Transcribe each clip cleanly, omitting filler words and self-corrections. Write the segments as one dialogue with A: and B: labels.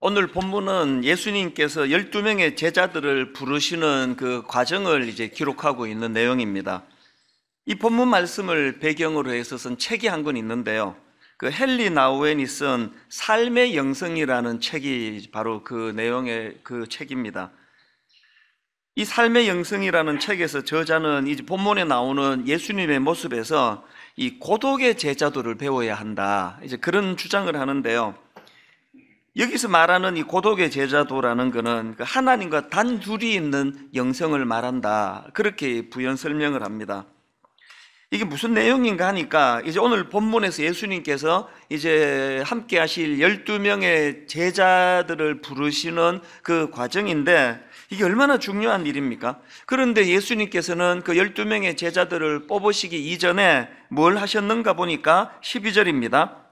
A: 오늘 본문은 예수님께서 12명의 제자들을 부르시는 그 과정을 이제 기록하고 있는 내용입니다. 이 본문 말씀을 배경으로 해서 쓴 책이 한 권 있는데요. 그 헨리 나우엔이 쓴 삶의 영성이라는 책이 바로 그 내용의 그 책입니다. 이 삶의 영성이라는 책에서 저자는 이제 본문에 나오는 예수님의 모습에서 이 고독의 제자도를 배워야 한다, 이제 그런 주장을 하는데요. 여기서 말하는 이 고독의 제자도라는 것은 하나님과 단둘이 있는 영성을 말한다, 그렇게 부연 설명을 합니다. 이게 무슨 내용인가 하니까 이제 오늘 본문에서 예수님께서 이제 함께 하실 12명의 제자들을 부르시는 그 과정인데, 이게 얼마나 중요한 일입니까? 그런데 예수님께서는 그 12명의 제자들을 뽑으시기 이전에 뭘 하셨는가 보니까 12절입니다.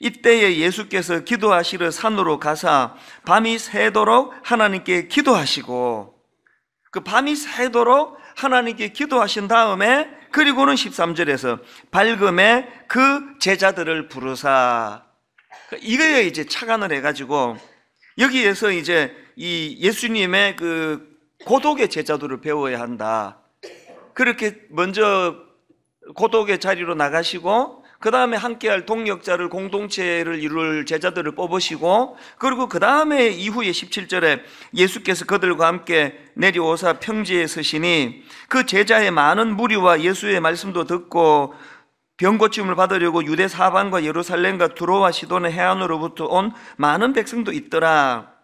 A: 이때에 예수께서 기도하시러 산으로 가사 밤이 새도록 하나님께 기도하시고, 그 밤이 새도록 하나님께 기도하신 다음에 그리고는 13절에서 밝음에 그 제자들을 부르사, 이거에 이제 착안을 해가지고 여기에서 이제 이 예수님의 그 고독의 제자도를 배워야 한다, 그렇게 먼저 고독의 자리로 나가시고 그 다음에 함께할 동역자를, 공동체를 이룰 제자들을 뽑으시고, 그리고 그 다음에 이후에 17절에 예수께서 그들과 함께 내려오사 평지에 서시니 그 제자의 많은 무리와 예수의 말씀도 듣고 병 고침을 받으려고 유대 사방과 예루살렘과 두로와 시돈의 해안으로부터 온 많은 백성도 있더라.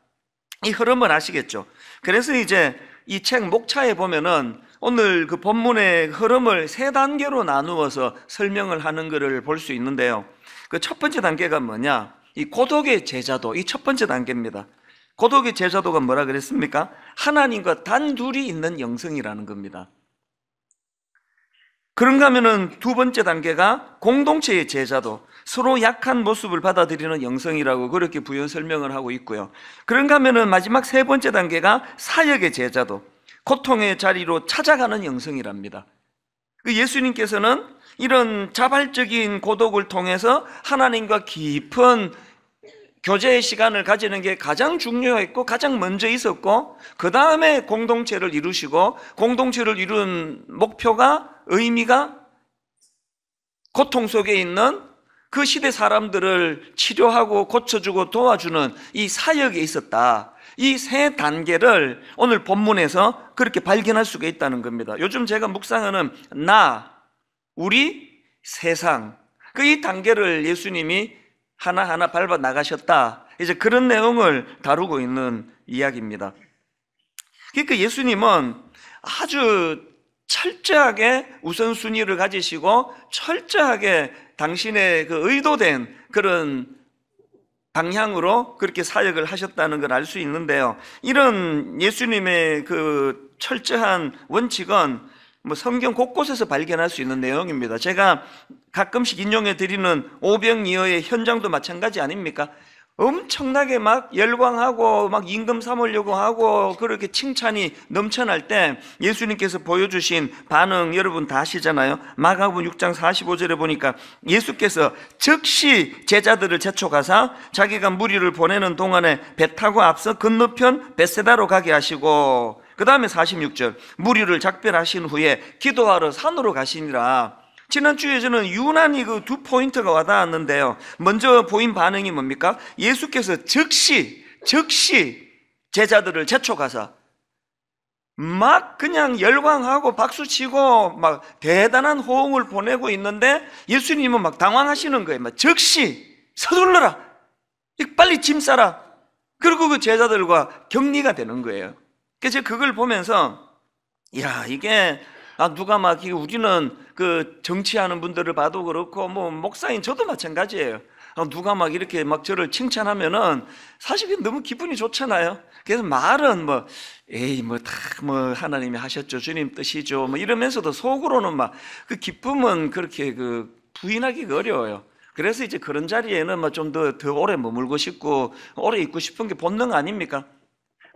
A: 이 흐름을 아시겠죠? 그래서 이제 이 책 목차에 보면은 오늘 그 본문의 흐름을 세 단계로 나누어서 설명을 하는 것을 볼 수 있는데요. 그 첫 번째 단계가 뭐냐? 이 고독의 제자도, 이 첫 번째 단계입니다. 고독의 제자도가 뭐라 그랬습니까? 하나님과 단둘이 있는 영성이라는 겁니다. 그런가 하면은 두 번째 단계가 공동체의 제자도, 서로 약한 모습을 받아들이는 영성이라고 그렇게 부연 설명을 하고 있고요. 그런가 하면은 마지막 세 번째 단계가 사역의 제자도, 고통의 자리로 찾아가는 영성이랍니다. 예수님께서는 이런 자발적인 고독을 통해서 하나님과 깊은 교제의 시간을 가지는 게 가장 중요했고 가장 먼저 있었고, 그 다음에 공동체를 이루시고, 공동체를 이룬 목표가, 의미가 고통 속에 있는 그 시대 사람들을 치료하고 고쳐주고 도와주는 이 사역에 있었다. 이 세 단계를 오늘 본문에서 그렇게 발견할 수가 있다는 겁니다. 요즘 제가 묵상하는 나, 우리, 세상, 그 이 단계를 예수님이 하나하나 밟아 나가셨다, 이제 그런 내용을 다루고 있는 이야기입니다. 그러니까 예수님은 아주 철저하게 우선순위를 가지시고 철저하게 당신의 그 의도된 그런 방향으로 그렇게 사역을 하셨다는 걸 알 수 있는데요. 이런 예수님의 그 철저한 원칙은 뭐 성경 곳곳에서 발견할 수 있는 내용입니다. 제가 가끔씩 인용해 드리는 오병이어의 현장도 마찬가지 아닙니까? 엄청나게 막 열광하고 막 임금 삼으려고 하고 그렇게 칭찬이 넘쳐날 때 예수님께서 보여주신 반응 여러분 다 아시잖아요. 마가복음 6장 45절에 보니까 예수께서 즉시 제자들을 재촉하사 자기가 무리를 보내는 동안에 배 타고 앞서 건너편 벳세다로 가게 하시고, 그 다음에 46절 무리를 작별하신 후에 기도하러 산으로 가시니라. 지난주에 저는 유난히 그 두 포인트가 와닿았는데요. 먼저 보인 반응이 뭡니까? 예수께서 즉시 제자들을 재촉하사 막 그냥 열광하고 박수치고 막 대단한 호응을 보내고 있는데 예수님은 막 당황하시는 거예요. 막 즉시 서둘러라, 빨리 짐 싸라. 그리고 그 제자들과 격리가 되는 거예요. 그래서 그걸 보면서 야, 이게 누가 막 우리는 그 정치하는 분들을 봐도 그렇고 뭐 목사인 저도 마찬가지예요. 누가 막 이렇게 막 저를 칭찬하면은 사실 너무 기분이 좋잖아요. 그래서 말은 뭐 에이 뭐 다 뭐 하나님이 하셨죠, 주님 뜻이죠, 뭐 이러면서도 속으로는 막 그 기쁨은 그렇게 그 부인하기가 어려워요. 그래서 이제 그런 자리에는 뭐 좀 더 오래 머물고 싶고 오래 있고 싶은 게 본능 아닙니까?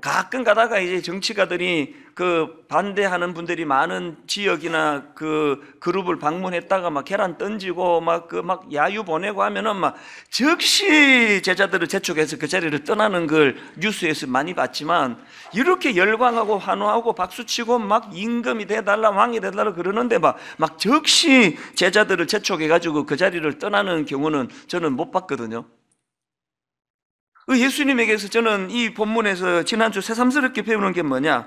A: 가끔 가다가 이제 정치가들이 그 반대하는 분들이 많은 지역이나 그 그룹을 방문했다가 막 계란 던지고 막 야유 보내고 하면은 막 즉시 제자들을 재촉해서 그 자리를 떠나는 걸 뉴스에서 많이 봤지만, 이렇게 열광하고 환호하고 박수치고 막 임금이 돼달라 왕이 돼달라 그러는데 막 즉시 제자들을 재촉해가지고 그 자리를 떠나는 경우는 저는 못 봤거든요. 예수님에게서 저는 이 본문에서 지난주 새삼스럽게 배우는 게 뭐냐,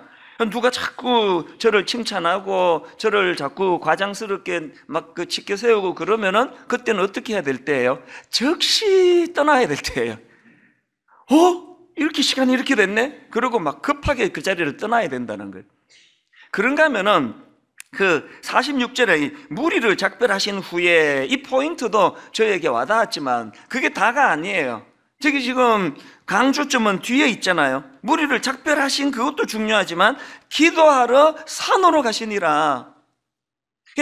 A: 누가 자꾸 저를 칭찬하고 저를 자꾸 과장스럽게 막 그 치켜 세우고 그러면은 그때는 어떻게 해야 될 때예요? 즉시 떠나야 될 때예요. 이렇게 시간이 이렇게 됐네? 그러고 막 급하게 그 자리를 떠나야 된다는 거예요. 그런가 하면은 그 46절에 무리를 작별하신 후에 이 포인트도 저에게 와닿았지만 그게 다가 아니에요. 저기 지금 강조점은 뒤에 있잖아요. 무리를 작별하신 그것도 중요하지만 기도하러 산으로 가시니라.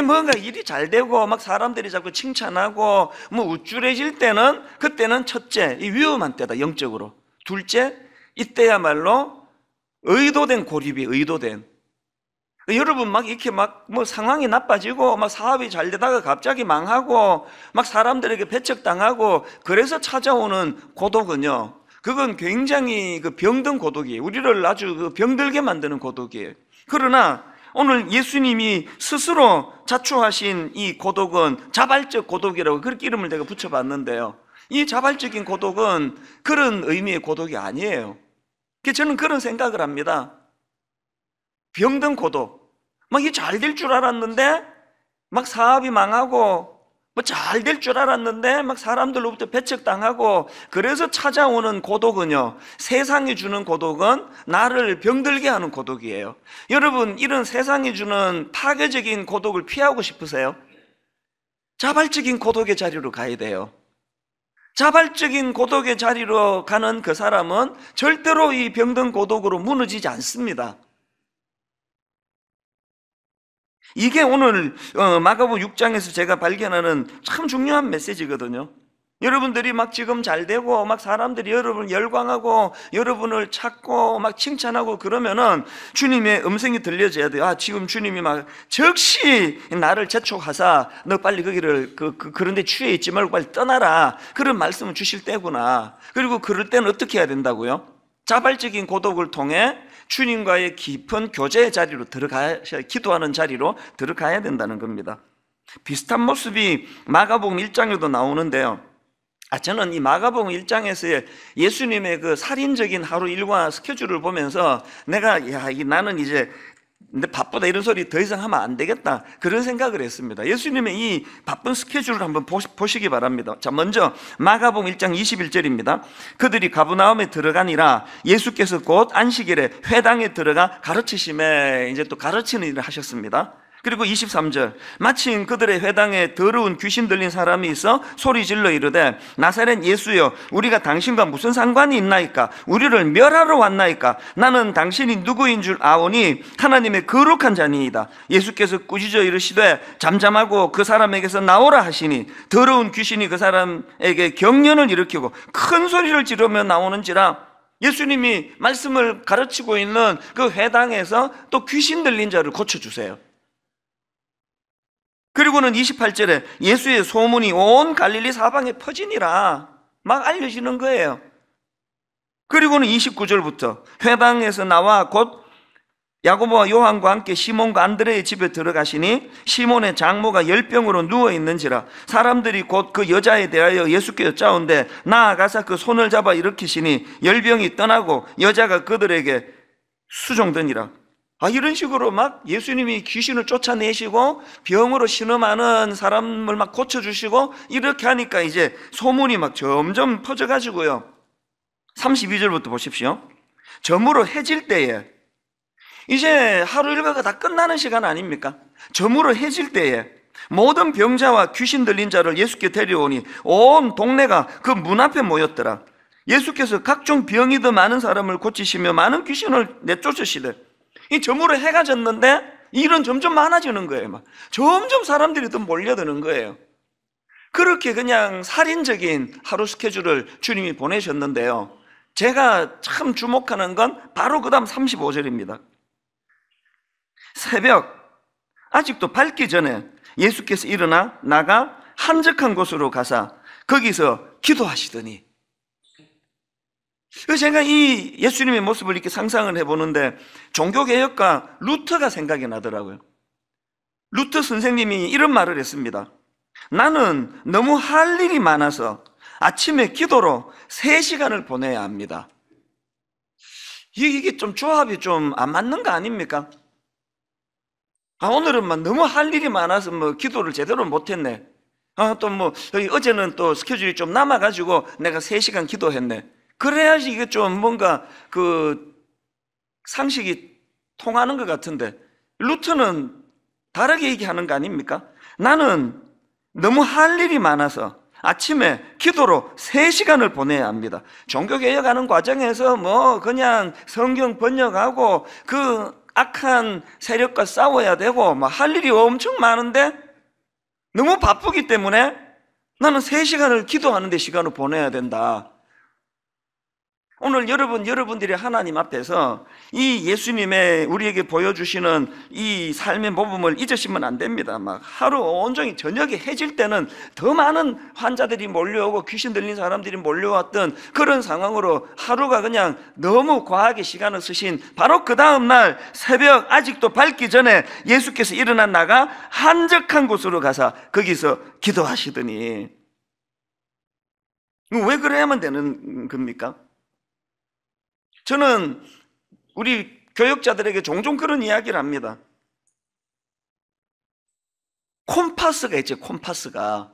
A: 뭔가 일이 잘 되고 막 사람들이 자꾸 칭찬하고 뭐 우쭐해질 때는, 그때는 첫째 이 위험한 때다, 영적으로. 둘째, 이때야말로 의도된 고립이, 의도된. 여러분 막 이렇게 막 뭐 상황이 나빠지고 막 사업이 잘 되다가 갑자기 망하고 막 사람들에게 배척당하고 그래서 찾아오는 고독은요, 그건 굉장히 그 병든 고독이에요. 우리를 아주 그 병들게 만드는 고독이에요. 그러나 오늘 예수님이 스스로 자초하신 이 고독은 자발적 고독이라고 그렇게 이름을 내가 붙여봤는데요, 이 자발적인 고독은 그런 의미의 고독이 아니에요. 저는 그런 생각을 합니다. 병든 고독, 막 이게 잘 될 줄 알았는데 막 사업이 망하고 뭐 잘 될 줄 알았는데 막 사람들로부터 배척당하고 그래서 찾아오는 고독은요, 세상이 주는 고독은 나를 병들게 하는 고독이에요. 여러분, 이런 세상이 주는 파괴적인 고독을 피하고 싶으세요? 자발적인 고독의 자리로 가야 돼요. 자발적인 고독의 자리로 가는 그 사람은 절대로 이 병든 고독으로 무너지지 않습니다. 이게 오늘 마가복음 6장에서 제가 발견하는 참 중요한 메시지거든요. 여러분들이 막 지금 잘 되고 막 사람들이 여러분을 열광하고 여러분을 찾고 막 칭찬하고 그러면은 주님의 음성이 들려져야 돼요. 지금 주님이 막 즉시 나를 재촉하사 너 빨리 거기를 그런 데 취해 있지 말고 빨리 떠나라, 그런 말씀을 주실 때구나. 그리고 그럴 때는 어떻게 해야 된다고요? 자발적인 고독을 통해 주님과의 깊은 교제의 자리로 들어가셔야, 기도하는 자리로 들어가야 된다는 겁니다. 비슷한 모습이 마가복음 1장에도 나오는데요, 저는 이 마가복음 1장에서의 예수님의 그 살인적인 하루 일과 스케줄을 보면서 내가 나는 이제 근데 바쁘다 이런 소리 더 이상 하면 안 되겠다, 그런 생각을 했습니다. 예수님의 이 바쁜 스케줄을 한번 보시기 바랍니다. 자, 먼저 마가복음 1장 21절입니다. 그들이 가버나움에 들어가니라 예수께서 곧 안식일에 회당에 들어가 가르치심에, 이제 또 가르치는 일을 하셨습니다. 그리고 23절, 마침 그들의 회당에 더러운 귀신 들린 사람이 있어 소리질러 이르되 나사렛 예수여, 우리가 당신과 무슨 상관이 있나이까? 우리를 멸하러 왔나이까? 나는 당신이 누구인 줄 아오니 하나님의 거룩한 자니이다. 예수께서 꾸짖어 이르시되 잠잠하고 그 사람에게서 나오라 하시니 더러운 귀신이 그 사람에게 경련을 일으키고 큰 소리를 지르며 나오는지라. 예수님이 말씀을 가르치고 있는 그 회당에서 또 귀신 들린 자를 고쳐주세요. 그리고는 28절에 예수의 소문이 온 갈릴리 사방에 퍼지니라 막 알려지는 거예요. 그리고는 29절부터 회당에서 나와 곧 야고보와 요한과 함께 시몬과 안드레의 집에 들어가시니 시몬의 장모가 열병으로 누워있는지라. 사람들이 곧 그 여자에 대하여 예수께 여짜온데 나아가사 그 손을 잡아 일으키시니 열병이 떠나고 여자가 그들에게 수종되니라. 이런 식으로 막 예수님이 귀신을 쫓아내시고 병으로 신음하는 사람을 막 고쳐주시고 이렇게 하니까 이제 소문이 막 점점 퍼져가지고요, 32절부터 보십시오. 저물어 해질 때에, 이제 하루 일과가 다 끝나는 시간 아닙니까? 저물어 해질 때에 모든 병자와 귀신 들린 자를 예수께 데려오니 온 동네가 그 문 앞에 모였더라. 예수께서 각종 병이 더 많은 사람을 고치시며 많은 귀신을 내쫓으시되, 이 저물어 해가 졌는데 일은 점점 많아지는 거예요. 막 점점 사람들이 더 몰려드는 거예요. 그렇게 그냥 살인적인 하루 스케줄을 주님이 보내셨는데요, 제가 참 주목하는 건 바로 그 다음 35절입니다. 새벽 아직도 밝기 전에 예수께서 일어나 나가 한적한 곳으로 가사 거기서 기도하시더니, 제가 이 예수님의 모습을 이렇게 상상을 해보는데 종교개혁가 루터가 생각이 나더라고요. 루터 선생님이 이런 말을 했습니다. 나는 너무 할 일이 많아서 아침에 기도로 3시간을 보내야 합니다. 이게 좀 조합이 좀 안 맞는 거 아닙니까? 오늘은 막 너무 할 일이 많아서 기도를 제대로 못했네. 또 어제는 또 스케줄이 좀 남아가지고 내가 3시간 기도했네. 그래야지 이게 좀 뭔가 그 상식이 통하는 것 같은데, 루터는 다르게 얘기하는 거 아닙니까? 나는 너무 할 일이 많아서 아침에 기도로 3시간을 보내야 합니다. 종교개혁하는 과정에서 그냥 성경 번역하고 그 악한 세력과 싸워야 되고 할 일이 엄청 많은데 너무 바쁘기 때문에 나는 3시간을 기도하는 데 시간을 보내야 된다. 오늘 여러분들이 하나님 앞에서 이 예수님의 우리에게 보여주시는 이 삶의 모범을 잊으시면 안 됩니다. 하루 온종일 저녁에 해질 때는 더 많은 환자들이 몰려오고 귀신 들린 사람들이 몰려왔던 그런 상황으로 하루가 그냥 너무 과하게 시간을 쓰신 바로 그 다음날 새벽 아직도 밝기 전에 예수께서 일어나 나가 한적한 곳으로 가서 거기서 기도하시더니, 왜 그래야만 되는 겁니까? 저는 우리 교역자들에게 종종 그런 이야기를 합니다. 콤파스가 있죠, 콤파스가.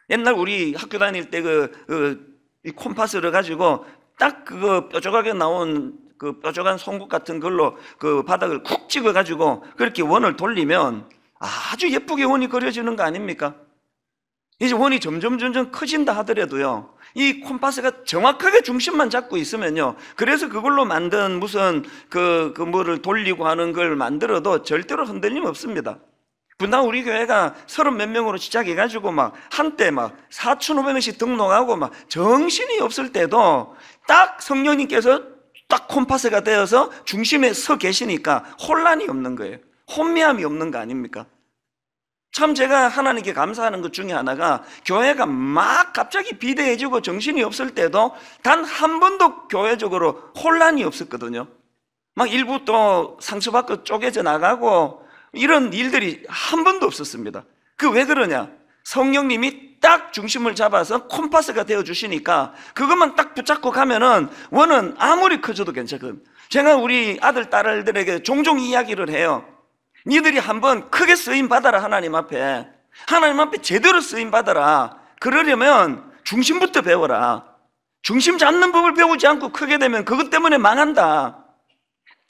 A: 옛날 우리 학교 다닐 때 이 콤파스를 가지고 딱 그거 뾰족하게 나온 그 뾰족한 송곳 같은 걸로 그 바닥을 쿡 찍어가지고 그렇게 원을 돌리면 아주 예쁘게 원이 그려지는 거 아닙니까? 이제 원이 점점 커진다 하더라도요, 이 콤파스가 정확하게 중심만 잡고 있으면요, 그래서 그걸로 만든 무슨 뭐를 돌리고 하는 걸 만들어도 절대로 흔들림 없습니다. 분당 우리 교회가 30몇 명으로 시작해가지고 한때 4,500명씩 등록하고 정신이 없을 때도 딱 성령님께서 딱 콤파스가 되어서 중심에 서 계시니까 혼란이 없는 거예요. 혼미함이 없는 거 아닙니까? 참 제가 하나님께 감사하는 것 중에 하나가, 교회가 갑자기 비대해지고 정신이 없을 때도 단 한 번도 교회적으로 혼란이 없었거든요. 일부 또 상처받고 쪼개져 나가고 이런 일들이 한 번도 없었습니다. 왜 그러냐? 성령님이 딱 중심을 잡아서 콤파스가 되어 주시니까 그것만 딱 붙잡고 가면은 원은 아무리 커져도 괜찮거든요. 제가 우리 아들 딸들에게 종종 이야기를 해요. 니들이 한번 크게 쓰임 받아라. 하나님 앞에 제대로 쓰임 받아라. 그러려면 중심부터 배워라. 중심 잡는 법을 배우지 않고 크게 되면 그것 때문에 망한다.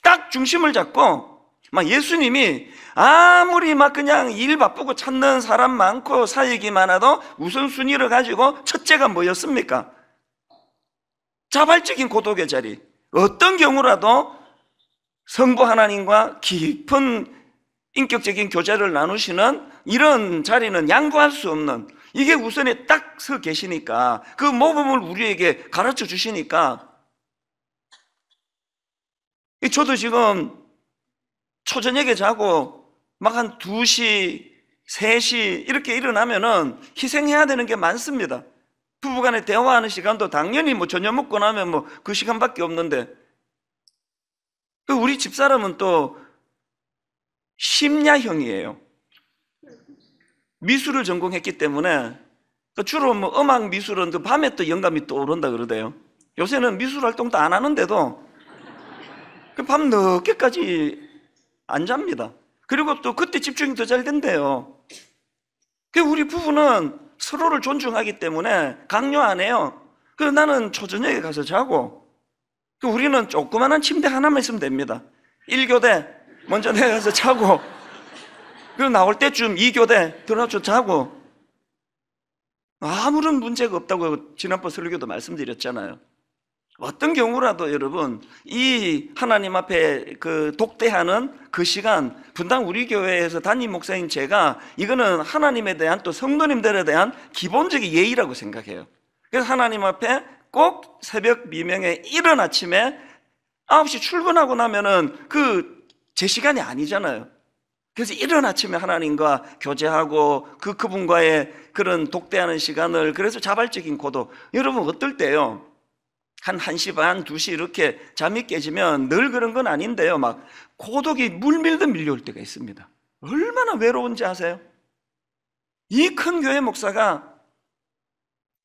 A: 딱 중심을 잡고, 예수님이 아무리 그냥 일 바쁘고 찾는 사람 많고 사역이 많아도 우선순위를 가지고 첫째가 뭐였습니까? 자발적인 고독의 자리. 어떤 경우라도 성부 하나님과 깊은 인격적인 교제를 나누시는 이런 자리는 양보할 수 없는, 이게 우선에 딱 서 계시니까, 그 모범을 우리에게 가르쳐 주시니까, 저도 지금 초저녁에 자고 한 2시, 3시 이렇게 일어나면은 희생해야 되는 게 많습니다. 부부간에 대화하는 시간도 당연히 저녁 먹고 나면 그 시간밖에 없는데, 우리 집사람은 또 심야형이에요. 미술을 전공했기 때문에 주로 음악 미술은 밤에 또 영감이 떠오른다 그러대요. 요새는 미술 활동도 안 하는데도 밤 늦게까지 안 잡니다. 그리고 또 그때 집중이 더 잘 된대요. 우리 부부는 서로를 존중하기 때문에 강요 안 해요. 나는 초저녁에 가서 자고, 우리는 조그만한 침대 하나만 있으면 됩니다. 1교대 먼저 내가 가서 자고, 그리고 나올 때쯤 2교대 들어가서 자고, 아무런 문제가 없다고 지난번 설교도 말씀드렸잖아요. 어떤 경우라도 여러분, 이 하나님 앞에 독대하는 그 시간, 분당 우리 교회에서 담임 목사인 제가 이거는 하나님에 대한 또 성도님들에 대한 기본적인 예의라고 생각해요. 그래서 하나님 앞에 꼭 새벽 미명에 이른 아침에 9시 출근하고 나면은 제 시간이 아니잖아요. 그래서 이른 아침에 하나님과 교제하고 그분과의 그런 독대하는 시간을, 그래서 자발적인 고독. 여러분 어떨 때요? 한 1시 반, 2시 이렇게 잠이 깨지면 늘 그런 건 아닌데요. 막 고독이 물밀듯 밀려올 때가 있습니다. 얼마나 외로운지 아세요? 이 큰 교회 목사가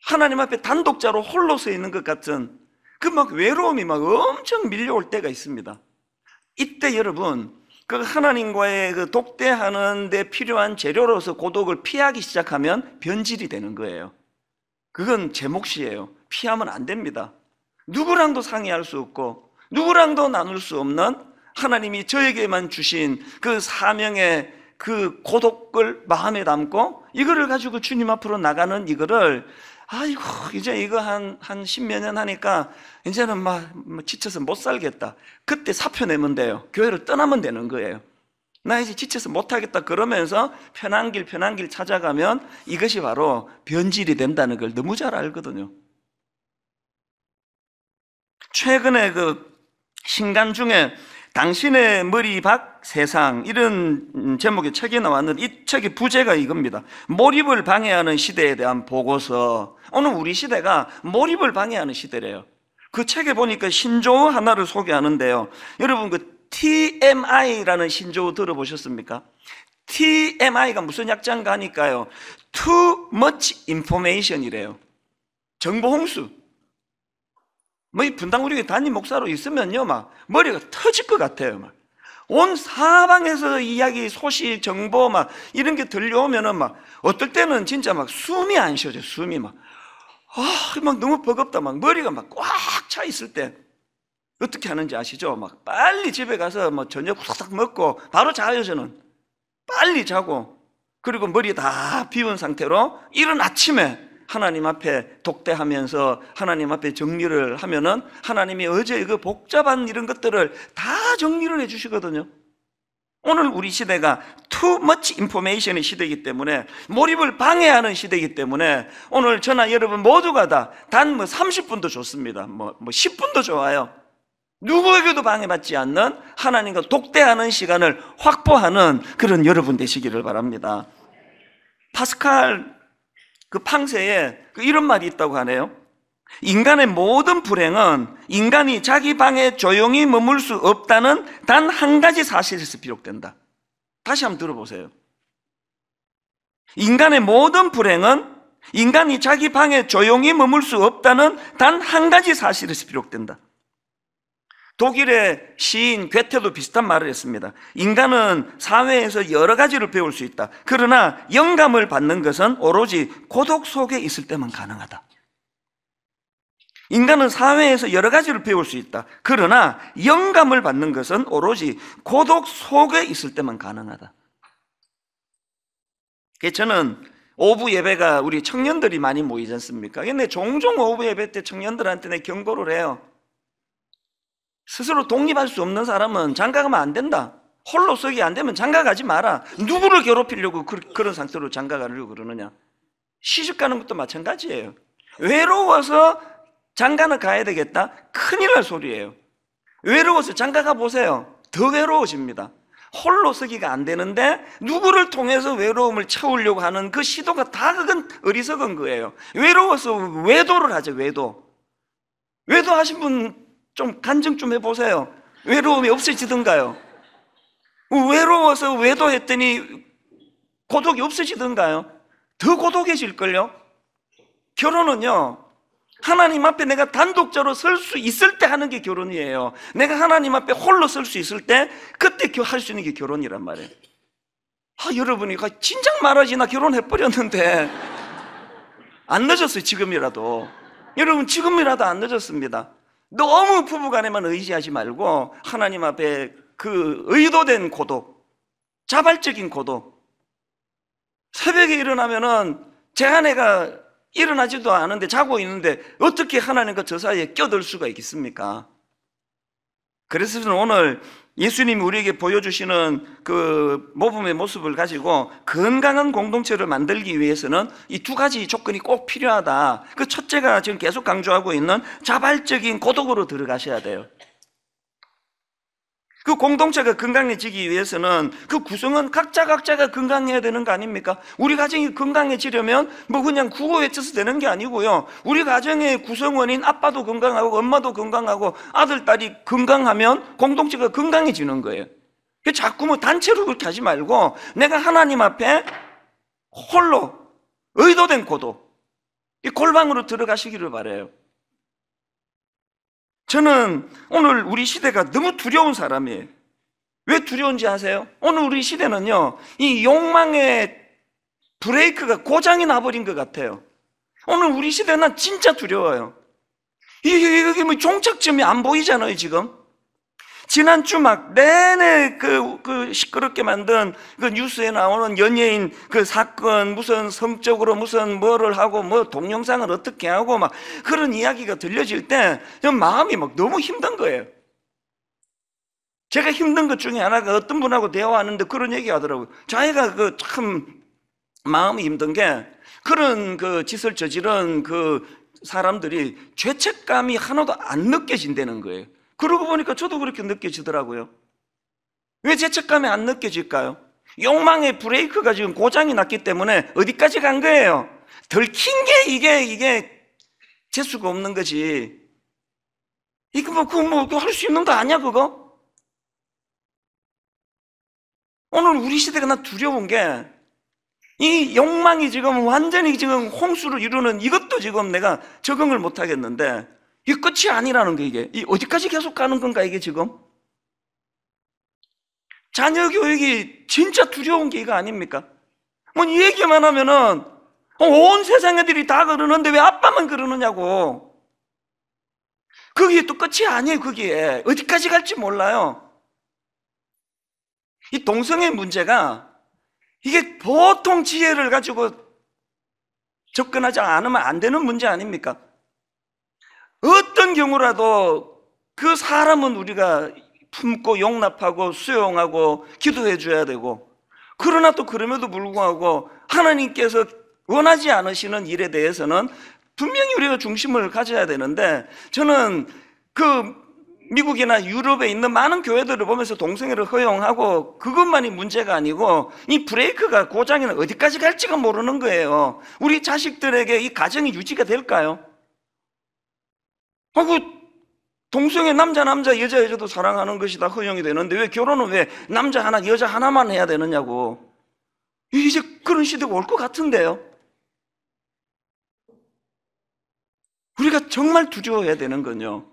A: 하나님 앞에 단독자로 홀로 서 있는 것 같은 그 막 외로움이 막 엄청 밀려올 때가 있습니다. 이때 여러분, 그 하나님과의 그 독대하는 데 필요한 재료로서 고독을 피하기 시작하면 변질이 되는 거예요. 그건 제 몫이에요. 피하면 안 됩니다. 누구랑도 상의할 수 없고 누구랑도 나눌 수 없는 하나님이 저에게만 주신 그 사명의 그 고독을 마음에 담고 이거를 가지고 주님 앞으로 나가는 이거를, 아이고 이제 이거 한 10몇 년 하니까 이제는 막 지쳐서 못 살겠다. 그때 사표 내면 돼요. 교회를 떠나면 되는 거예요. 나 이제 지쳐서 못하겠다 그러면서 편한 길 찾아가면 이것이 바로 변질이 된다는 걸 너무 잘 알거든요. 최근에 그 신간 중에 당신의 머리 밖 세상, 이런 제목의 책이 나왔는데 이 책의 부제가 이겁니다. 몰입을 방해하는 시대에 대한 보고서. 오늘 우리 시대가 몰입을 방해하는 시대래요. 그 책에 보니까 신조어 하나를 소개하는데요. 여러분 그 TMI라는 신조어 들어보셨습니까? TMI가 무슨 약자인가 하니까요, Too much information이래요. 정보 홍수. 이 분당 우리 담임 목사로 있으면요, 막 머리가 터질 것 같아요. 막 온 사방에서 이야기, 소식, 정보 막 이런 게 들려오면은 막 어떨 때는 진짜 막 숨이 안 쉬어져. 숨이 막 너무 버겁다. 막 머리가 막 꽉 차 있을 때 어떻게 하는지 아시죠? 막 빨리 집에 가서 뭐 저녁 후딱 먹고 바로 자요. 저는 빨리 자고, 그리고 머리 다 비운 상태로 이른 아침에 하나님 앞에 독대하면서 하나님 앞에 정리를 하면은 하나님이 어제 그 복잡한 이런 것들을 다 정리를 해 주시거든요. 오늘 우리 시대가 too much information의 시대이기 때문에, 몰입을 방해하는 시대이기 때문에 오늘 저나 여러분 모두가 다 단 30분도 좋습니다. 10분도 좋아요. 누구에게도 방해받지 않는 하나님과 독대하는 시간을 확보하는 그런 여러분 되시기를 바랍니다. 파스칼 그 팡세에 이런 말이 있다고 하네요. 인간의 모든 불행은 인간이 자기 방에 조용히 머물 수 없다는 단 한 가지 사실에서 비롯된다. 다시 한번 들어보세요. 인간의 모든 불행은 인간이 자기 방에 조용히 머물 수 없다는 단 한 가지 사실에서 비롯된다. 독일의 시인 괴테도 비슷한 말을 했습니다. 인간은 사회에서 여러 가지를 배울 수 있다. 그러나 영감을 받는 것은 오로지 고독 속에 있을 때만 가능하다. 인간은 사회에서 여러 가지를 배울 수 있다. 그러나 영감을 받는 것은 오로지 고독 속에 있을 때만 가능하다. 저는 오후 예배가 우리 청년들이 많이 모이지 않습니까? 근데 종종 오후 예배 때 청년들한테 내 경고를 해요. 스스로 독립할 수 없는 사람은 장가가면 안 된다. 홀로 서기 안 되면 장가가지 마라. 누구를 괴롭히려고 그런 상태로 장가가려고 그러느냐. 시집가는 것도 마찬가지예요. 외로워서 장가는 가야 되겠다? 큰일 날 소리예요. 외로워서 장가가 보세요. 더 외로워집니다. 홀로 서기가 안 되는데 누구를 통해서 외로움을 채우려고 하는 그 시도가 다 그건 어리석은 거예요. 외로워서 외도를 하죠. 외도하신 분 좀 간증 좀 해보세요. 외로움이 없어지던가요? 외로워서 외도했더니 고독이 없어지던가요? 더 고독해질걸요? 결혼은요, 하나님 앞에 내가 단독자로 설 수 있을 때 하는 게 결혼이에요. 내가 하나님 앞에 홀로 설 수 있을 때 그때 할 수 있는 게 결혼이란 말이에요. 여러분이 진작 말하지, 나 결혼해버렸는데. 안 늦었어요. 지금이라도. 여러분 지금이라도 안 늦었습니다. 너무 부부간에만 의지하지 말고 하나님 앞에 그 의도된 고독, 자발적인 고독. 새벽에 일어나면은 제 아내가 일어나지도 않은데 자고 있는데 어떻게 하나님과 저 사이에 껴들 수가 있겠습니까? 그래서 저는 오늘 예수님이 우리에게 보여주시는 그 모범의 모습을 가지고 건강한 공동체를 만들기 위해서는 이 두 가지 조건이 꼭 필요하다. 그 첫째가 지금 계속 강조하고 있는 자발적인 고독으로 들어가셔야 돼요. 그 공동체가 건강해지기 위해서는 그 구성은 각자가 건강해야 되는 거 아닙니까? 우리 가정이 건강해지려면 뭐 그냥 구호 외쳐서 되는 게 아니고요. 우리 가정의 구성원인 아빠도 건강하고 엄마도 건강하고 아들, 딸이 건강하면 공동체가 건강해지는 거예요. 자꾸 뭐 단체로 그렇게 하지 말고 내가 하나님 앞에 홀로 의도된 고독, 이 골방으로 들어가시기를 바라요. 저는 오늘 우리 시대가 너무 두려운 사람이에요. 왜 두려운지 아세요? 오늘 우리 시대는요, 이 욕망의 브레이크가 고장이 나버린 것 같아요. 오늘 우리 시대는 진짜 두려워요. 이게 뭐 종착점이 안 보이잖아요, 지금. 지난주 막 내내 그 시끄럽게 만든 그 뉴스에 나오는 연예인 그 사건, 무슨 성적으로 무슨 뭐를 하고 뭐 동영상을 어떻게 하고 막 그런 이야기가 들려질 때 마음이 막 너무 힘든 거예요. 제가 힘든 것 중에 하나가 어떤 분하고 대화하는데 그런 얘기 하더라고요. 자기가 그 참 마음이 힘든 게 그런 그 짓을 저지른 그 사람들이 죄책감이 하나도 안 느껴진다는 거예요. 그러고 보니까 저도 그렇게 느껴지더라고요. 왜 죄책감이 안 느껴질까요? 욕망의 브레이크가 지금 고장이 났기 때문에 어디까지 간 거예요? 덜킨 게 이게 재수가 없는 거지. 이거 뭐 할 수 있는 거 아니야 그거? 오늘 우리 시대가 나 두려운 게 이 욕망이 지금 완전히 지금 홍수를 이루는 이것도 지금 내가 적응을 못 하겠는데 이게 끝이 아니라는 거 이게. 어디까지 계속 가는 건가 이게 지금? 자녀 교육이 진짜 두려운 게 이거 아닙니까? 뭐 이 얘기만 하면은 온 세상 애들이 다 그러는데 왜 아빠만 그러느냐고. 그게 또 끝이 아니에요. 그게 어디까지 갈지 몰라요. 이 동성애 문제가 이게 보통 지혜를 가지고 접근하지 않으면 안 되는 문제 아닙니까? 어떤 경우라도 그 사람은 우리가 품고 용납하고 수용하고 기도해 줘야 되고, 그러나 또 그럼에도 불구하고 하나님께서 원하지 않으시는 일에 대해서는 분명히 우리가 중심을 가져야 되는데, 저는 그 미국이나 유럽에 있는 많은 교회들을 보면서 동성애를 허용하고 그것만이 문제가 아니고 이 브레이크가 고장이는 어디까지 갈지가 모르는 거예요. 우리 자식들에게 이 가정이 유지가 될까요? 동성애 남자 여자도 사랑하는 것이 다 허용이 되는데 왜 결혼은 왜 남자 하나 여자 하나만 해야 되느냐고. 이제 그런 시대가 올 것 같은데요. 우리가 정말 두려워해야 되는 건요,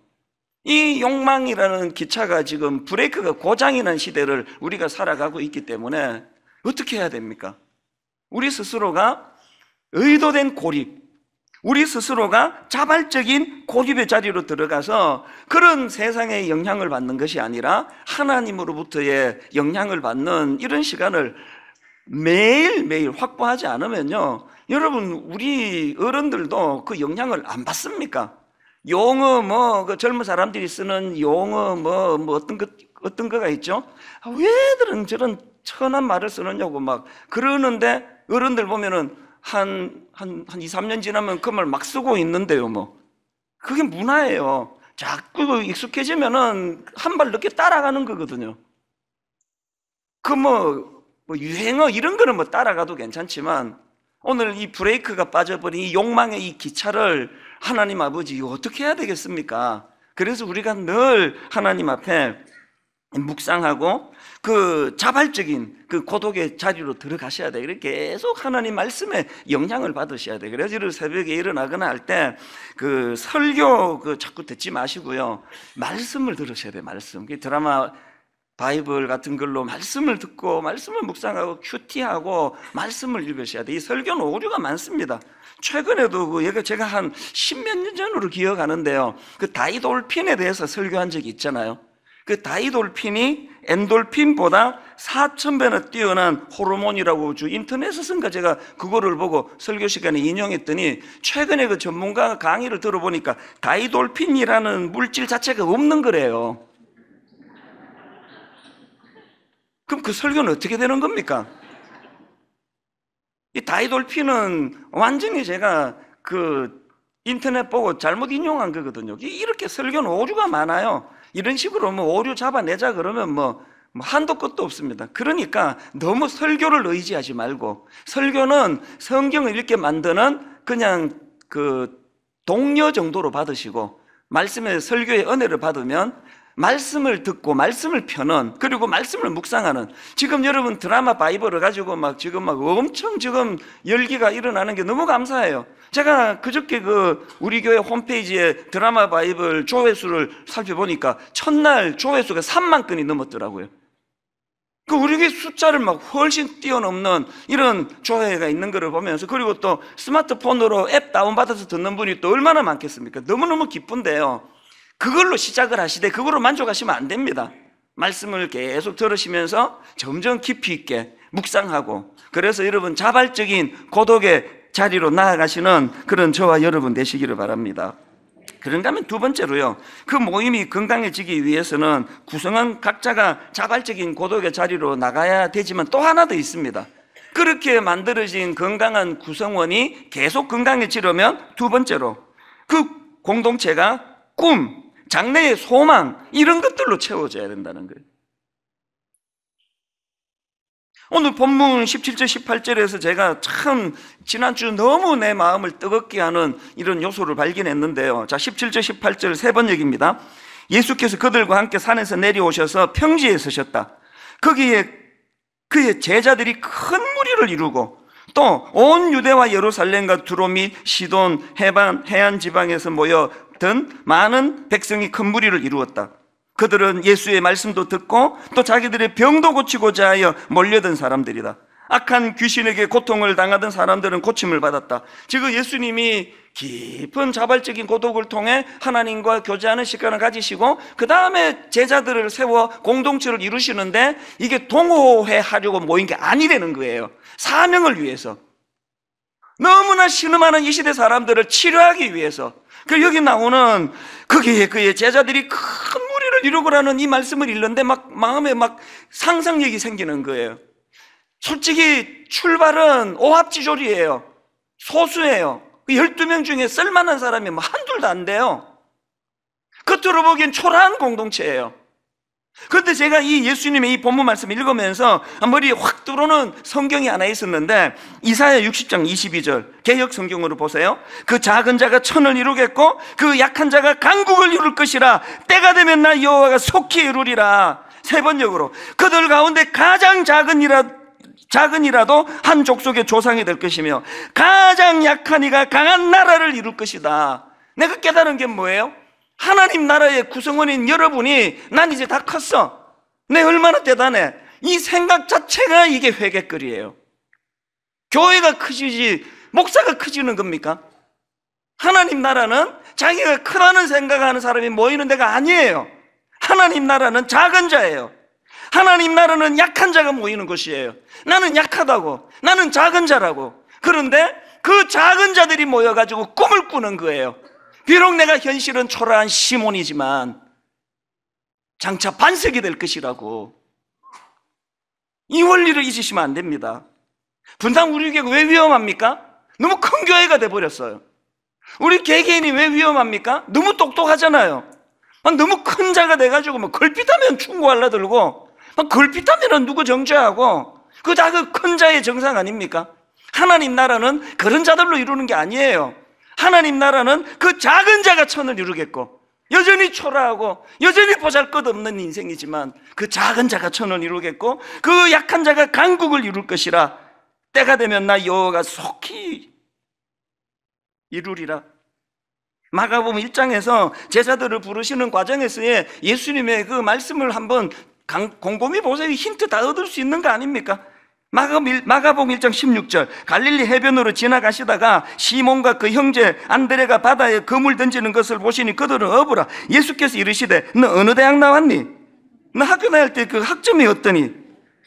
A: 이 욕망이라는 기차가 지금 브레이크가 고장이 난 시대를 우리가 살아가고 있기 때문에 어떻게 해야 됩니까? 우리 스스로가 의도된 고립, 우리 스스로가 자발적인 고립의 자리로 들어가서 그런 세상의 영향을 받는 것이 아니라 하나님으로부터의 영향을 받는 이런 시간을 매일매일 확보하지 않으면요, 여러분 우리 어른들도 그 영향을 안 받습니까? 용어 그 젊은 사람들이 쓰는 용어 어떤 거가 있죠? 왜 애들은 저런 천한 말을 쓰느냐고 막 그러는데 어른들 보면은 한 2, 3년 지나면 그 말 막 쓰고 있는데요, 뭐. 그게 문화예요. 자꾸 익숙해지면은 한 발 늦게 따라가는 거거든요. 뭐 유행어 이런 거는 뭐 따라가도 괜찮지만 오늘 이 브레이크가 빠져버린 이 욕망의 이 기차를 하나님 아버지 이거 어떻게 해야 되겠습니까? 그래서 우리가 늘 하나님 앞에 묵상하고 그 자발적인 그 고독의 자리로 들어가셔야 돼요. 이렇게 계속 하나님 말씀에 영향을 받으셔야 돼요. 그래서 이를 새벽에 일어나거나 할 때 그 설교 자꾸 듣지 마시고요, 말씀을 들으셔야 돼요. 말씀. 드라마 바이블 같은 걸로 말씀을 듣고 말씀을 묵상하고 큐티하고 말씀을 읽으셔야 돼요. 이 설교는 오류가 많습니다. 최근에도 제가 한 10몇 년 전으로 기억하는데요, 그 다이돌핀에 대해서 설교한 적이 있잖아요. 그 다이돌핀이 엔돌핀보다 4,000배나 뛰어난 호르몬이라고 인터넷에선가 제가 그거를 보고 설교 시간에 인용했더니 최근에 그 전문가 강의를 들어보니까 다이돌핀이라는 물질 자체가 없는 거래요. 그럼 그 설교는 어떻게 되는 겁니까? 이 다이돌피는 완전히 제가 그 인터넷 보고 잘못 인용한 거거든요. 이렇게 설교는 오류가 많아요. 이런 식으로 뭐 오류 잡아내자 그러면 뭐 한도 끝도 없습니다. 그러니까 너무 설교를 의지하지 말고, 설교는 성경을 읽게 만드는 그냥 그 동료 정도로 받으시고, 말씀의 설교의 은혜를 받으면 말씀을 듣고 말씀을 펴는, 그리고 말씀을 묵상하는, 지금 여러분 드라마 바이블을 가지고 지금 엄청 지금 열기가 일어나는 게 너무 감사해요. 제가 그저께 그 우리 교회 홈페이지에 드라마 바이블 조회수를 살펴보니까 첫날 조회수가 3만 건이 넘었더라고요. 그 우리 교회 숫자를 훨씬 뛰어넘는 이런 조회가 있는 것을 보면서, 그리고 또 스마트폰으로 앱 다운받아서 듣는 분이 또 얼마나 많겠습니까? 너무너무 기쁜데요, 그걸로 시작을 하시되 그걸로 만족하시면 안 됩니다. 말씀을 계속 들으시면서 점점 깊이 있게 묵상하고, 그래서 여러분 자발적인 고독의 자리로 나아가시는 그런 저와 여러분 되시기를 바랍니다. 그런가 하면 두 번째로요, 그 모임이 건강해지기 위해서는 구성원 각자가 자발적인 고독의 자리로 나가야 되지만 또 하나 더 있습니다. 그렇게 만들어진 건강한 구성원이 계속 건강해지려면 두 번째로 그 공동체가 꿈, 장래의 소망, 이런 것들로 채워져야 된다는 거예요. 오늘 본문 17절 18절에서 제가 참 지난주 너무 내 마음을 뜨겁게 하는 이런 요소를 발견했는데요. 자, 17절 18절 세 번역입니다. 예수께서 그들과 함께 산에서 내려오셔서 평지에 서셨다. 거기에 그의 제자들이 큰 무리를 이루고 또 온 유대와 예루살렘과 두로 및 시돈, 해반, 해안 지방에서 모여든 많은 백성이 큰 무리를 이루었다. 그들은 예수의 말씀도 듣고 또 자기들의 병도 고치고자 하여 몰려든 사람들이다. 악한 귀신에게 고통을 당하던 사람들은 고침을 받았다. 지금 예수님이 깊은 자발적인 고독을 통해 하나님과 교제하는 시간을 가지시고 그 다음에 제자들을 세워 공동체를 이루시는데, 이게 동호회 하려고 모인 게 아니라는 거예요. 사명을 위해서, 너무나 신음하는 이 시대 사람들을 치료하기 위해서. 그 여기 나오는 거기에 그의 제자들이 큰 무리를 이루고라는 이 말씀을 읽는데 마음에 상상력이 생기는 거예요. 솔직히 출발은 오합지졸이에요. 소수예요. 12명 중에 쓸만한 사람이 한둘도 안 돼요. 겉으로 보기엔 초라한 공동체예요. 그런데 제가 이 예수님의 이 본문 말씀을 읽으면서 머리에 확 들어오는 성경이 하나 있었는데, 이사야 60장 22절 개역 성경으로 보세요. 그 작은 자가 천을 이루겠고 그 약한 자가 강국을 이룰 것이라. 때가 되면 나 여호와가 속히 이루리라. 세 번역으로 그들 가운데 가장 작은이라도 한 족속의 조상이 될 것이며 가장 약한 이가 강한 나라를 이룰 것이다. 내가 깨달은 게 뭐예요? 하나님 나라의 구성원인 여러분이, 난 이제 다 컸어, 내 얼마나 대단해, 이 생각 자체가 이게 회개거리예요. 교회가 커지지 목사가 커지는 겁니까? 하나님 나라는 자기가 크다는 생각하는 사람이 모이는 데가 아니에요. 하나님 나라는 작은 자예요. 하나님 나라는 약한 자가 모이는 곳이에요. 나는 약하다고, 나는 작은 자라고. 그런데 그 작은 자들이 모여가지고 꿈을 꾸는 거예요. 비록 내가 현실은 초라한 시몬이지만 장차 반석이 될 것이라고. 이 원리를 잊으시면 안 됩니다. 분당 우리 교회가 왜 위험합니까? 너무 큰 교회가 돼버렸어요. 우리 개개인이 왜 위험합니까? 너무 똑똑하잖아요. 너무 큰 자가 돼가지고 걸핏하면 충고하려 들고, 걸핏하면 누구 정죄하고, 그거 다 그 큰 자의 정상 아닙니까? 하나님 나라는 그런 자들로 이루는 게 아니에요. 하나님 나라는 그 작은 자가 천을 이루겠고, 여전히 초라하고 여전히 보잘것없는 인생이지만 그 작은 자가 천을 이루겠고 그 약한 자가 강국을 이룰 것이라. 때가 되면 나 여호와가 속히 이루리라. 마가복음 1장에서 제자들을 부르시는 과정에서의 예수님의 그 말씀을 한번 곰곰이 보세요. 힌트 다 얻을 수 있는 거 아닙니까? 마가복음 1장 16절 갈릴리 해변으로 지나가시다가 시몬과 그 형제 안드레가 바다에 그물 던지는 것을 보시니 그들은 어부라. 예수께서 이르시되 너 어느 대학 나왔니? 너 학교 다닐 때 그 학점이 어떠니?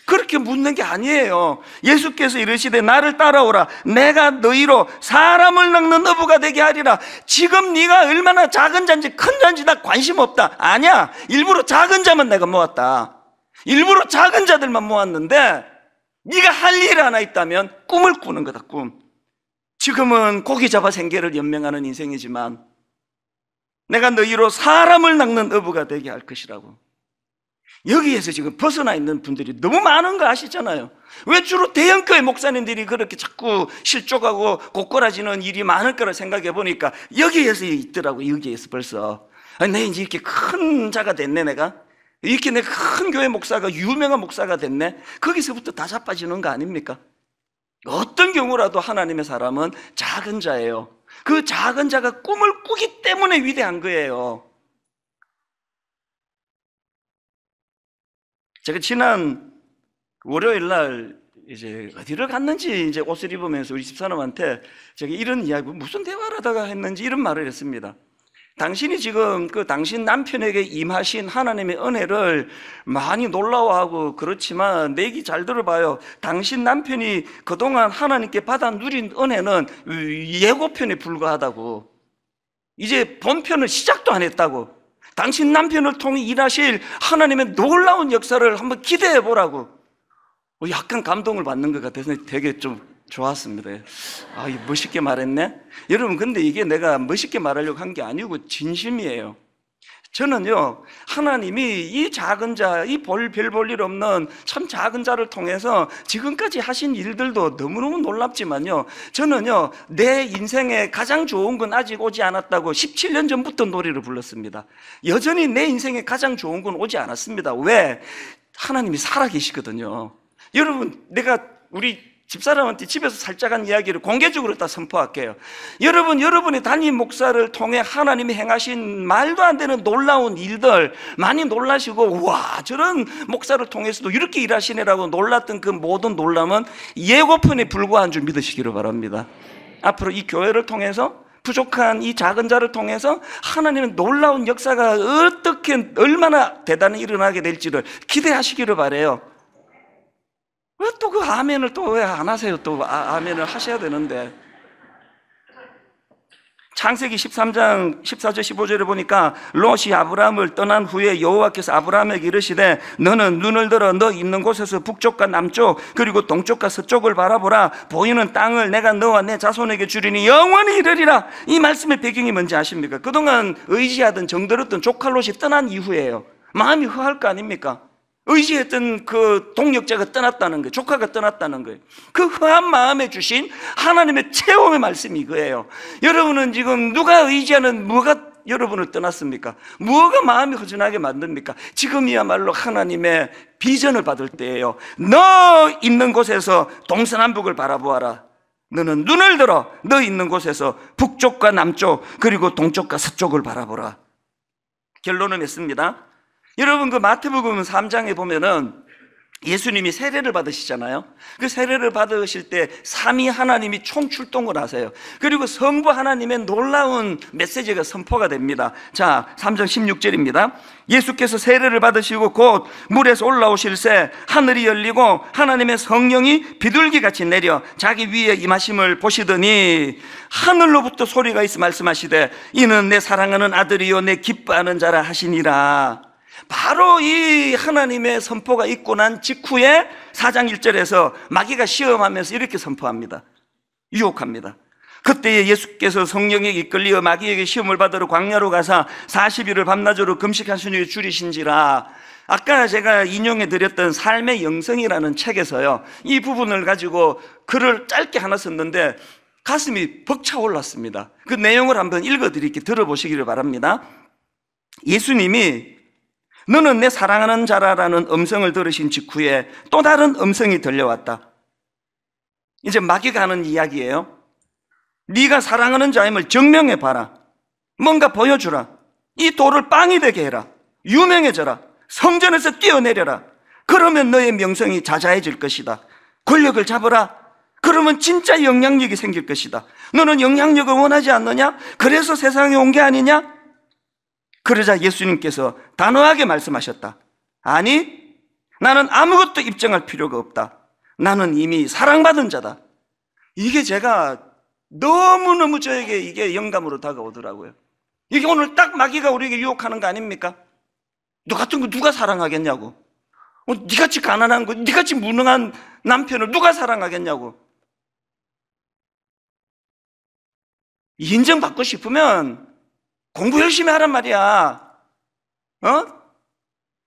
A: 그렇게 묻는 게 아니에요. 예수께서 이르시되 나를 따라오라. 내가 너희로 사람을 낚는 어부가 되게 하리라. 지금 네가 얼마나 작은 자인지 큰 자인지 나 관심 없다. 아니야, 일부러 작은 자만 내가 모았다.
B: 일부러 작은 자들만 모았는데 네가 할 일 하나 있다면 꿈을 꾸는 거다, 꿈. 지금은 고기 잡아 생계를 연명하는 인생이지만 내가 너희로 사람을 낚는 어부가 되게 할 것이라고. 여기에서 지금 벗어나 있는 분들이 너무 많은 거 아시잖아요. 왜 주로 대형교회 목사님들이 그렇게 자꾸 실족하고 고꾸라지는 일이 많을 거라 생각해 보니까 여기에서 있더라고. 여기에서 벌써 내 이제 이렇게 큰 자가 됐네. 내가 이렇게 내가 큰 교회 목사가, 유명한 목사가 됐네. 거기서부터 다 자빠지는 거 아닙니까? 어떤 경우라도 하나님의 사람은 작은 자예요. 그 작은 자가 꿈을 꾸기 때문에 위대한 거예요. 제가 지난 월요일 날 이제 어디를 갔는지 이제 옷을 입으면서 우리 집사람한테 제가 이런 이야기, 무슨 대화를 하다가 했는지 이런 말을 했습니다. 당신이 지금 당신 남편에게 임하신 하나님의 은혜를 많이 놀라워하고 그렇지만 내 얘기 잘 들어봐요. 당신 남편이 그동안 하나님께 받아 누린 은혜는 예고편에 불과하다고. 이제 본편을 시작도 안 했다고. 당신 남편을 통해 일하실 하나님의 놀라운 역사를 한번 기대해 보라고. 약간 감동을 받는 것 같아서 되게 좀 좋았습니다. 멋있게 말했네. 여러분, 근데 이게 내가 멋있게 말하려고 한 게 아니고 진심이에요. 저는요, 하나님이 이 작은 자, 이 별 볼 일 없는 참 작은 자를 통해서 지금까지 하신 일들도 너무너무 놀랍지만요, 저는요, 내 인생에 가장 좋은 건 아직 오지 않았다고 17년 전부터 노래를 불렀습니다. 여전히 내 인생에 가장 좋은 건 오지 않았습니다. 왜? 하나님이 살아계시거든요. 여러분, 내가 우리 집사람한테 집에서 살짝 한 이야기를 공개적으로 다 선포할게요. 여러분, 여러분의 담임 목사를 통해 하나님이 행하신 말도 안 되는 놀라운 일들 많이 놀라시고, 와, 저런 목사를 통해서도 이렇게 일하시네라고 놀랐던 그 모든 놀람은 예고편에 불과한 줄 믿으시기를 바랍니다. 앞으로 이 교회를 통해서, 부족한 이 작은 자를 통해서 하나님의 놀라운 역사가 어떻게, 얼마나 대단히 일어나게 될지를 기대하시기를 바라요. 왜 또 그 아멘을 또 왜 안 하세요? 또 아멘을 하셔야 되는데. 창세기 13장 14절 15절에 보니까 롯이 아브라함을 떠난 후에 여호와께서 아브라함에게 이르시되 너는 눈을 들어 너 있는 곳에서 북쪽과 남쪽 그리고 동쪽과 서쪽을 바라보라. 보이는 땅을 내가 너와 내 자손에게 주리니 영원히 이르리라. 이 말씀의 배경이 뭔지 아십니까? 그동안 의지하던 정들었던 조카 롯이 떠난 이후에요. 마음이 허할 거 아닙니까? 의지했던 그 동력자가 떠났다는 거예요. 조카가 떠났다는 거예요. 그 허한 마음에 주신 하나님의 체험의 말씀이 이거예요. 여러분은 지금 누가 의지하는 뭐가 여러분을 떠났습니까? 뭐가 마음이 허전하게 만듭니까? 지금이야말로 하나님의 비전을 받을 때예요. 너 있는 곳에서 동서남북을 바라보아라. 너는 눈을 들어 너 있는 곳에서 북쪽과 남쪽 그리고 동쪽과 서쪽을 바라보라. 결론은 맺습니다. 여러분, 그 마태복음 3장에 보면은 예수님이 세례를 받으시잖아요. 그 세례를 받으실 때 삼위 하나님이 총출동을 하세요. 그리고 성부 하나님의 놀라운 메시지가 선포가 됩니다. 자, 3장 16절입니다. 예수께서 세례를 받으시고 곧 물에서 올라오실새 하늘이 열리고 하나님의 성령이 비둘기같이 내려 자기 위에 임하심을 보시더니 하늘로부터 소리가 있어 말씀하시되 이는 내 사랑하는 아들이요 내 기뻐하는 자라 하시니라. 바로 이 하나님의 선포가 있고 난 직후에 4장 1절에서 마귀가 시험하면서 이렇게 선포합니다. 유혹합니다. 그때에 예수께서 성령에 이끌리어 마귀에게 시험을 받으러 광야로 가사 40일을 밤낮으로 금식하시니 줄이신지라. 아까 제가 인용해 드렸던 삶의 영성이라는 책에서요, 이 부분을 가지고 글을 짧게 하나 썼는데 가슴이 벅차 올랐습니다. 그 내용을 한번 읽어 드릴게요. 들어보시기를 바랍니다. 예수님이 너는 내 사랑하는 자라라는 음성을 들으신 직후에 또 다른 음성이 들려왔다. 이제 마귀가 하는 이야기예요. 네가 사랑하는 자임을 증명해봐라. 뭔가 보여주라. 이 돌을 빵이 되게 해라. 유명해져라. 성전에서 뛰어내려라. 그러면 너의 명성이 자자해질 것이다. 권력을 잡으라. 그러면 진짜 영향력이 생길 것이다. 너는 영향력을 원하지 않느냐? 그래서 세상에 온 게 아니냐? 그러자 예수님께서 단호하게 말씀하셨다. 아니, 나는 아무것도 입증할 필요가 없다. 나는 이미 사랑받은 자다. 이게 제가 너무너무 저에게 이게 영감으로 다가오더라고요. 이게 오늘 딱 마귀가 우리에게 유혹하는 거 아닙니까? 너 같은 거 누가 사랑하겠냐고. 니같이 가난한 거, 니같이 무능한 남편을 누가 사랑하겠냐고. 인정받고 싶으면 공부 열심히 하란 말이야.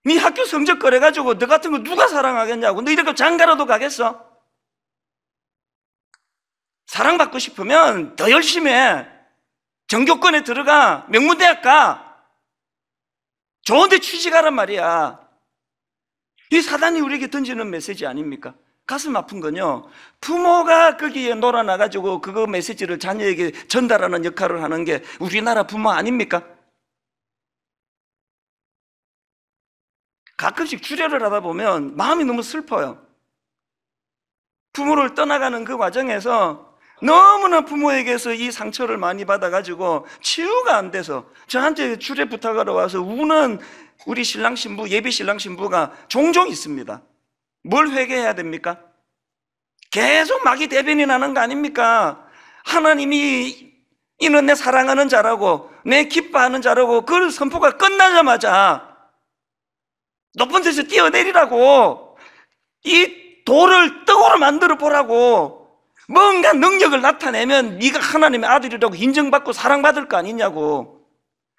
B: 네 학교 성적 그래가지고 너 같은 거 누가 사랑하겠냐고. 너 이렇게 장가라도 가겠어? 사랑받고 싶으면 더 열심히 해. 전교권에 들어가. 명문대학 가. 좋은 데 취직하란 말이야. 이 사단이 우리에게 던지는 메시지 아닙니까? 가슴 아픈 건요, 부모가 거기에 놀아나가지고 그거 메시지를 자녀에게 전달하는 역할을 하는 게 우리나라 부모 아닙니까? 가끔씩 주례를 하다 보면 마음이 너무 슬퍼요. 부모를 떠나가는 그 과정에서 너무나 부모에게서 이 상처를 많이 받아가지고 치유가 안 돼서 저한테 주례 부탁하러 와서 우는 우리 신랑 신부, 예비 신랑 신부가 종종 있습니다. 뭘 회개해야 됩니까? 계속 마귀 대변이 나는 거 아닙니까? 하나님이 이는 내 사랑하는 자라고, 내 기뻐하는 자라고, 그 선포가 끝나자마자 높은 데서 뛰어내리라고, 이 돌을 떡으로 만들어 보라고, 뭔가 능력을 나타내면 네가 하나님의 아들이라고 인정받고 사랑받을 거 아니냐고.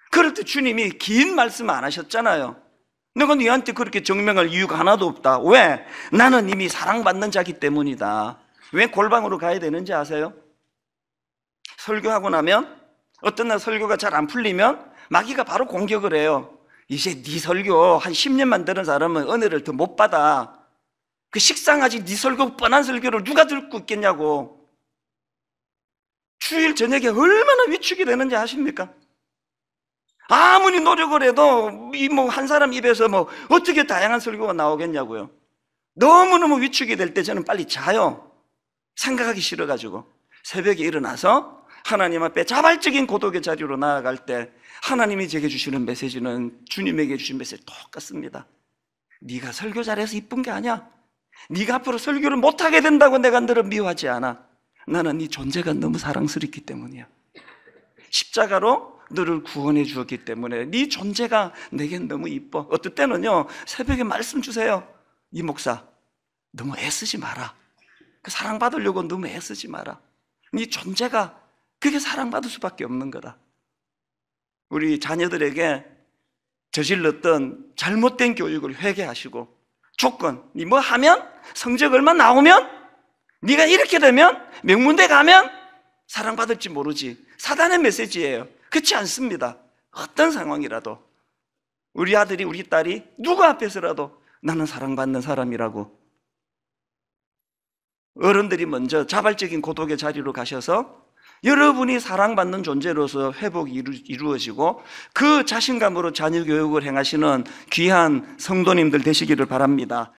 B: 그럴 때 주님이 긴 말씀 안 하셨잖아요. 내가 너한테 그렇게 증명할 이유가 하나도 없다. 왜? 나는 이미 사랑받는 자기 때문이다. 왜 골방으로 가야 되는지 아세요? 설교하고 나면 어떤 날 설교가 잘 안 풀리면 마귀가 바로 공격을 해요. 이제 네 설교 한 10년만 들은 사람은 은혜를 더 못 받아. 그 식상하지, 네 설교 뻔한 설교를 누가 듣고 있겠냐고. 주일 저녁에 얼마나 위축이 되는지 아십니까? 아무리 노력을 해도 한 사람 입에서 어떻게 다양한 설교가 나오겠냐고요. 너무너무 위축이 될 때 저는 빨리 자요. 생각하기 싫어가지고. 새벽에 일어나서 하나님 앞에 자발적인 고독의 자리로 나아갈 때 하나님이 제게 주시는 메시지는 주님에게 주신 메시지 똑같습니다. 네가 설교 잘해서 이쁜 게 아니야. 네가 앞으로 설교를 못하게 된다고 내가 너를 미워하지 않아. 나는 네 존재가 너무 사랑스럽기 때문이야. 십자가로 너를 구원해 주었기 때문에 네 존재가 내겐 너무 이뻐. 어떨 때는요, 새벽에 말씀 주세요. 이 목사, 너무 애쓰지 마라. 그 사랑받으려고 너무 애쓰지 마라. 네 존재가 그게 사랑받을 수밖에 없는 거다. 우리 자녀들에게 저질렀던 잘못된 교육을 회개하시고, 조건, 네 뭐 하면, 성적 얼마 나오면, 네가 이렇게 되면, 명문대 가면 사랑받을지 모르지. 사단의 메시지예요. 그렇지 않습니다. 어떤 상황이라도 우리 아들이, 우리 딸이 누구 앞에서라도 나는 사랑받는 사람이라고, 어른들이 먼저 자발적인 고독의 자리로 가셔서 여러분이 사랑받는 존재로서 회복이 이루어지고 그 자신감으로 자녀 교육을 행하시는 귀한 성도님들 되시기를 바랍니다.